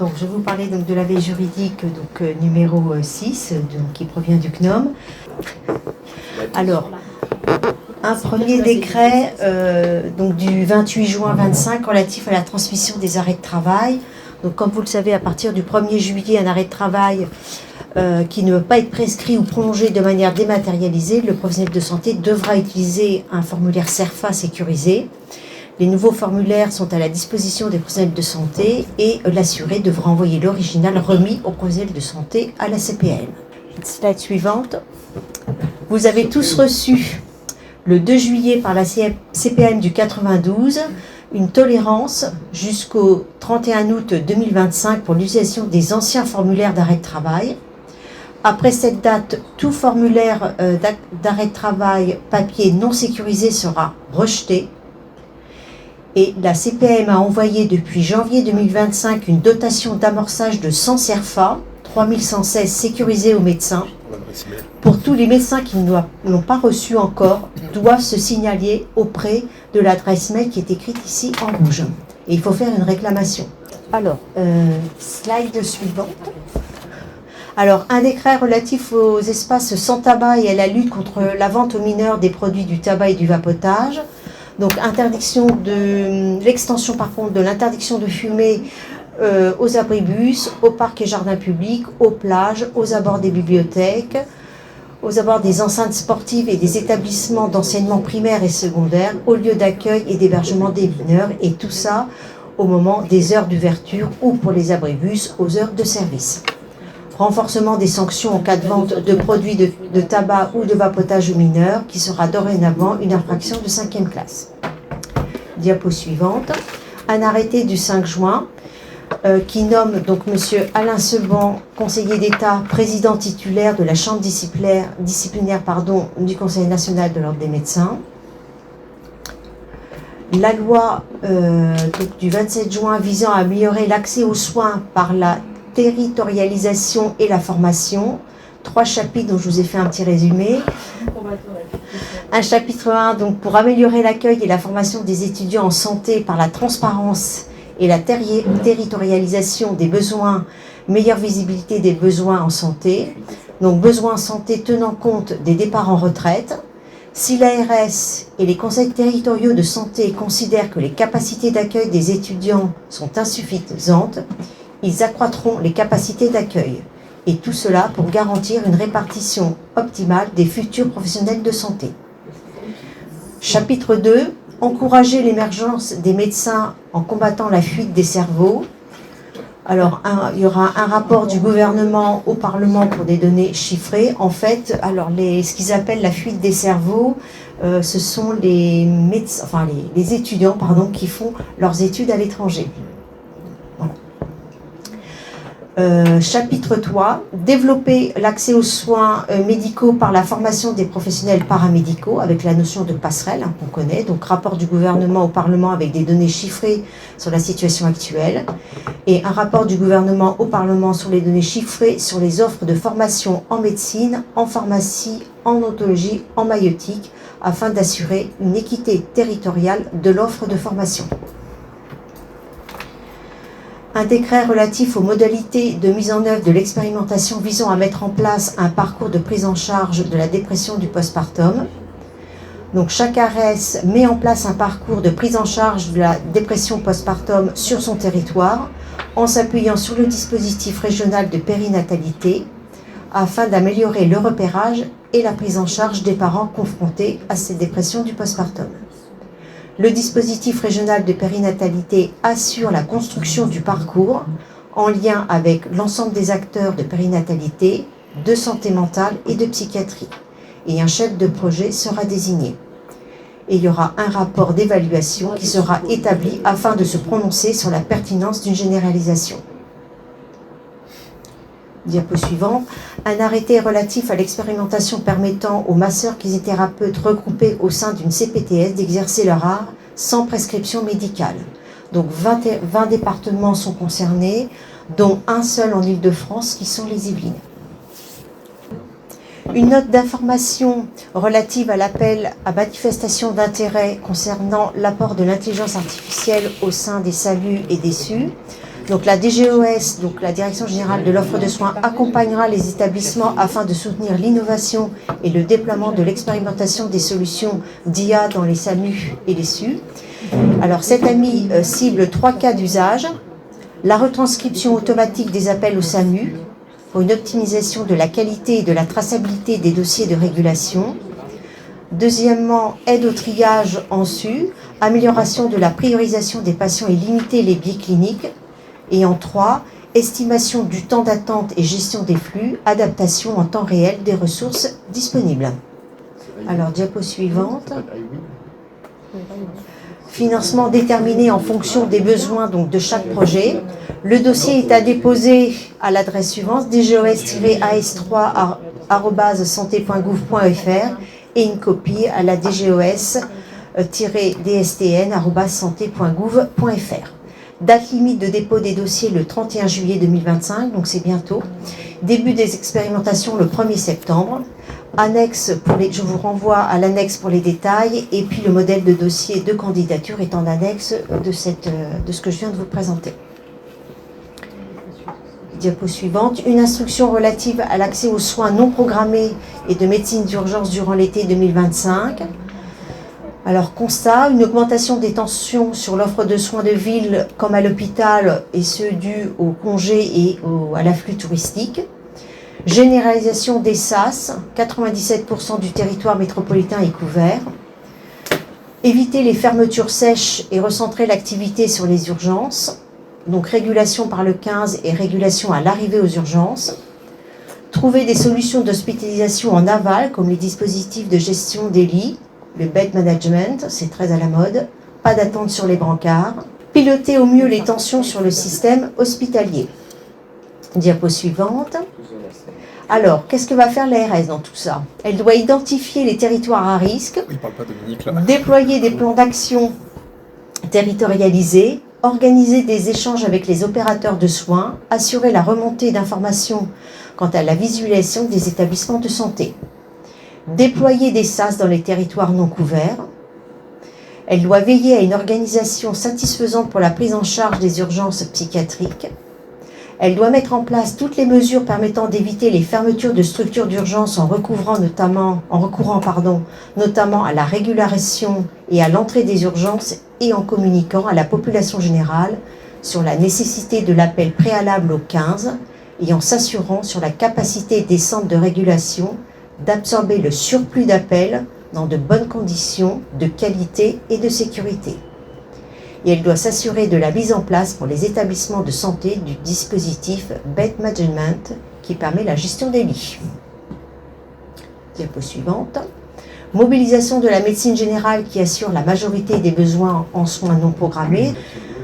Donc, je vais vous parler donc, de l'avis juridique numéro 6, qui provient du CNOM. Alors, un premier décret du 28 juin 25 relatif à la transmission des arrêts de travail. Donc, comme vous le savez, à partir du 1er juillet, un arrêt de travail qui ne peut pas être prescrit ou prolongé de manière dématérialisée, le professionnel de santé devra utiliser un formulaire CERFA sécurisé. Les nouveaux formulaires sont à la disposition des professionnels de santé et l'assuré devra envoyer l'original remis aux professionnels de santé à la CPM. Slide suivante. Vous avez tous reçu le 2 juillet par la CPM du 92 une tolérance jusqu'au 31 août 2025 pour l'utilisation des anciens formulaires d'arrêt de travail. Après cette date, tout formulaire d'arrêt de travail papier non sécurisé sera rejeté. Et la CPM a envoyé depuis janvier 2025 une dotation d'amorçage de 100 CERFA, 3116 sécurisés aux médecins. Pour tous les médecins qui ne l'ont pas reçu encore, doivent se signaler auprès de l'adresse mail qui est écrite ici en rouge. Et il faut faire une réclamation. Alors, slide suivante. Alors, un décret relatif aux espaces sans tabac et à la lutte contre la vente aux mineurs des produits du tabac et du vapotage. Donc, l'extension par contre de l'interdiction de fumer aux abribus, aux parcs et jardins publics, aux plages, aux abords des bibliothèques, aux abords des enceintes sportives et des établissements d'enseignement primaire et secondaire, aux lieux d'accueil et d'hébergement des mineurs, et tout ça au moment des heures d'ouverture ou pour les abribus aux heures de service. Renforcement des sanctions en cas de vente de produits de tabac ou de vapotage aux mineurs, qui sera dorénavant une infraction de 5e classe. Diapo suivante. Un arrêté du 5 juin qui nomme donc M. Alain Seban, conseiller d'État, président titulaire de la chambre disciplinaire du Conseil national de l'ordre des médecins. La loi du 27 juin visant à améliorer l'accès aux soins par la territorialisation et la formation. 3 chapitres dont je vous ai fait un petit résumé. Un chapitre 1 donc pour améliorer l'accueil et la formation des étudiants en santé par la transparence et la territorialisation des besoins, meilleure visibilité des besoins en santé. Donc besoins en santé tenant compte des départs en retraite. Si l'ARS et les conseils territoriaux de santé considèrent que les capacités d'accueil des étudiants sont insuffisantes, ils accroîtront les capacités d'accueil. Et tout cela pour garantir une répartition optimale des futurs professionnels de santé. Chapitre 2. Encourager l'émergence des médecins en combattant la fuite des cerveaux. Alors, il y aura un rapport du gouvernement au Parlement pour des données chiffrées. En fait, ce qu'ils appellent la fuite des cerveaux, ce sont les étudiants qui font leurs études à l'étranger. Chapitre 3, développer l'accès aux soins médicaux par la formation des professionnels paramédicaux avec la notion de passerelle qu'on connaît, donc rapport du gouvernement au Parlement avec des données chiffrées sur la situation actuelle et un rapport du gouvernement au Parlement sur les données chiffrées sur les offres de formation en médecine, en pharmacie, en odontologie, en maïeutique afin d'assurer une équité territoriale de l'offre de formation. Un décret relatif aux modalités de mise en œuvre de l'expérimentation visant à mettre en place un parcours de prise en charge de la dépression du postpartum. Donc chaque ARS met en place un parcours de prise en charge de la dépression postpartum sur son territoire en s'appuyant sur le dispositif régional de périnatalité afin d'améliorer le repérage et la prise en charge des parents confrontés à cette dépression du postpartum. Le dispositif régional de périnatalité assure la construction du parcours en lien avec l'ensemble des acteurs de périnatalité, de santé mentale et de psychiatrie. Et un chef de projet sera désigné. Et il y aura un rapport d'évaluation qui sera établi afin de se prononcer sur la pertinence d'une généralisation. Diapo suivant. Un arrêté relatif à l'expérimentation permettant aux masseurs kinésithérapeutes regroupés au sein d'une CPTS d'exercer leur art sans prescription médicale. Donc 20 départements sont concernés, dont un seul en Île-de-France qui sont les Yvelines. Une note d'information relative à l'appel à manifestation d'intérêt concernant l'apport de l'intelligence artificielle au sein des SAMU et des SU. Donc la DGOS, donc la Direction Générale de l'Offre de Soins, accompagnera les établissements afin de soutenir l'innovation et le déploiement de l'expérimentation des solutions d'IA dans les SAMU et les SU. Alors cette AMI cible 3 cas d'usage: la retranscription automatique des appels au SAMU pour une optimisation de la qualité et de la traçabilité des dossiers de régulation. Deuxièmement, aide au triage en SU, amélioration de la priorisation des patients et limiter les biais cliniques. Et en 3, estimation du temps d'attente et gestion des flux, adaptation en temps réel des ressources disponibles. Alors, diapo suivante. Financement déterminé en fonction des besoins donc, de chaque projet. Le dossier est à déposer à l'adresse suivante: dgos-as3@santé.gouv.fr et une copie à la dgos-dstn@santé.gouv.fr. Date limite de dépôt des dossiers le 31 juillet 2025, donc c'est bientôt. Début des expérimentations le 1er septembre. Annexe je vous renvoie à l'annexe pour les détails, et puis le modèle de dossier de candidature est en annexe de ce que je viens de vous présenter. Diapo suivante. Une instruction relative à l'accès aux soins non programmés et de médecine d'urgence durant l'été 2025. Alors, constat, une augmentation des tensions sur l'offre de soins de ville comme à l'hôpital, et ce dû au congé et à l'afflux touristique. Généralisation des SAS, 97% du territoire métropolitain est couvert. Éviter les fermetures sèches et recentrer l'activité sur les urgences. Donc régulation par le 15 et régulation à l'arrivée aux urgences. Trouver des solutions d'hospitalisation en aval comme les dispositifs de gestion des lits, le bed management, c'est très à la mode, pas d'attente sur les brancards. Piloter au mieux les tensions sur le système hospitalier. Diapo suivante. Alors, qu'est-ce que va faire l'ARS dans tout ça? Elle doit identifier les territoires à risque, déployer des plans d'action territorialisés, organiser des échanges avec les opérateurs de soins, assurer la remontée d'informations quant à la visualisation des établissements de santé, déployer des SAS dans les territoires non couverts. Elle doit veiller à une organisation satisfaisante pour la prise en charge des urgences psychiatriques. Elle doit mettre en place toutes les mesures permettant d'éviter les fermetures de structures d'urgence en recourant notamment à la régulation et à l'entrée des urgences, et en communiquant à la population générale sur la nécessité de l'appel préalable au 15 et en s'assurant sur la capacité des centres de régulation d'absorber le surplus d'appels dans de bonnes conditions de qualité et de sécurité. Et elle doit s'assurer de la mise en place pour les établissements de santé du dispositif Bed Management qui permet la gestion des lits. Diapo suivante. Mobilisation de la médecine générale qui assure la majorité des besoins en soins non programmés.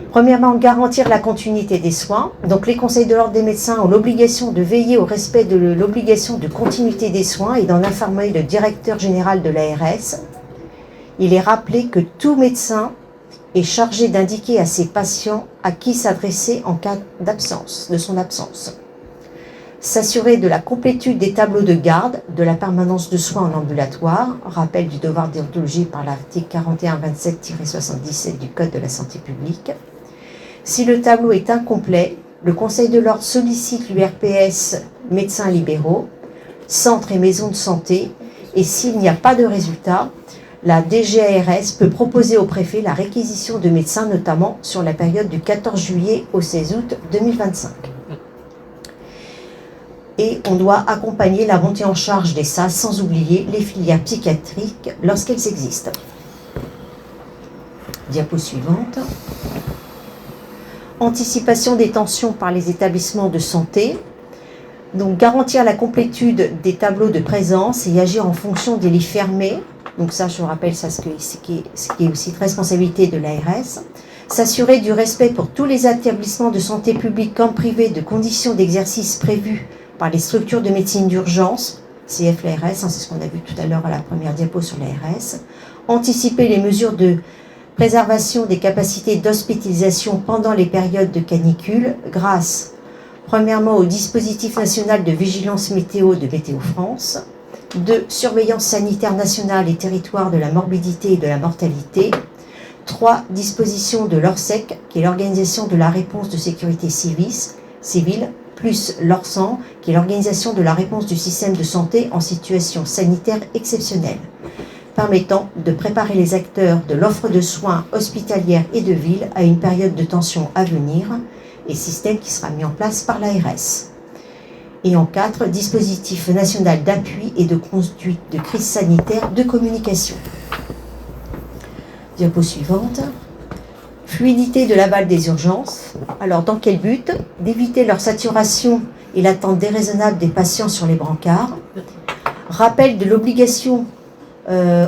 Premièrement, garantir la continuité des soins. Donc les conseils de l'ordre des médecins ont l'obligation de veiller au respect de l'obligation de continuité des soins et d'en informer le directeur général de l'ARS. Il est rappelé que tout médecin est chargé d'indiquer à ses patients à qui s'adresser en cas de son absence. S'assurer de la complétude des tableaux de garde, de la permanence de soins en ambulatoire, rappel du devoir déontologie par l'article 4127-77 du Code de la santé publique. Si le tableau est incomplet, le Conseil de l'ordre sollicite l'URPS médecins libéraux, centres et maisons de santé, et s'il n'y a pas de résultat, la DGARS peut proposer au préfet la réquisition de médecins, notamment sur la période du 14 juillet au 16 août 2025. Et on doit accompagner la montée en charge des SAS, sans oublier les filières psychiatriques lorsqu'elles existent. Diapo suivante. Anticipation des tensions par les établissements de santé. Donc garantir la complétude des tableaux de présence et agir en fonction des lits fermés. Donc ça, je vous rappelle, ça, ce qui est aussi de responsabilité de l'ARS. S'assurer du respect pour tous les établissements de santé publics comme privés de conditions d'exercice prévues par les structures de médecine d'urgence, CF-l'ARS, c'est ce qu'on a vu tout à l'heure à la première diapo sur l'ARS. Anticiper les mesures de préservation des capacités d'hospitalisation pendant les périodes de canicule grâce, premièrement, au dispositif national de vigilance météo de Météo France, 2. Surveillance sanitaire nationale et territoire de la morbidité et de la mortalité, 3. Disposition de l'ORSEC, qui est l'organisation de la réponse de sécurité civile, plus l'ORSAN, qui est l'organisation de la réponse du système de santé en situation sanitaire exceptionnelle, permettant de préparer les acteurs de l'offre de soins hospitalière et de ville à une période de tension à venir, et système qui sera mis en place par l'ARS. Et en 4, dispositif national d'appui et de conduite de crise sanitaire de communication. Diapo suivante. Fluidité de l'aval des urgences. Alors, dans quel but? D'éviter leur saturation et l'attente déraisonnable des patients sur les brancards. Rappel de l'obligation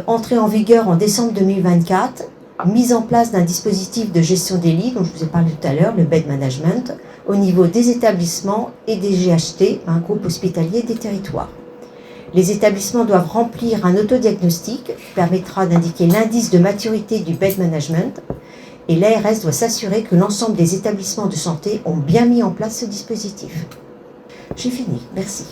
entrée en vigueur en décembre 2024, mise en place d'un dispositif de gestion des lits, dont je vous ai parlé tout à l'heure, le bed management, au niveau des établissements et des GHT, un groupe hospitalier des territoires. Les établissements doivent remplir un autodiagnostic qui permettra d'indiquer l'indice de maturité du bed management, et l'ARS doit s'assurer que l'ensemble des établissements de santé ont bien mis en place ce dispositif. J'ai fini, merci.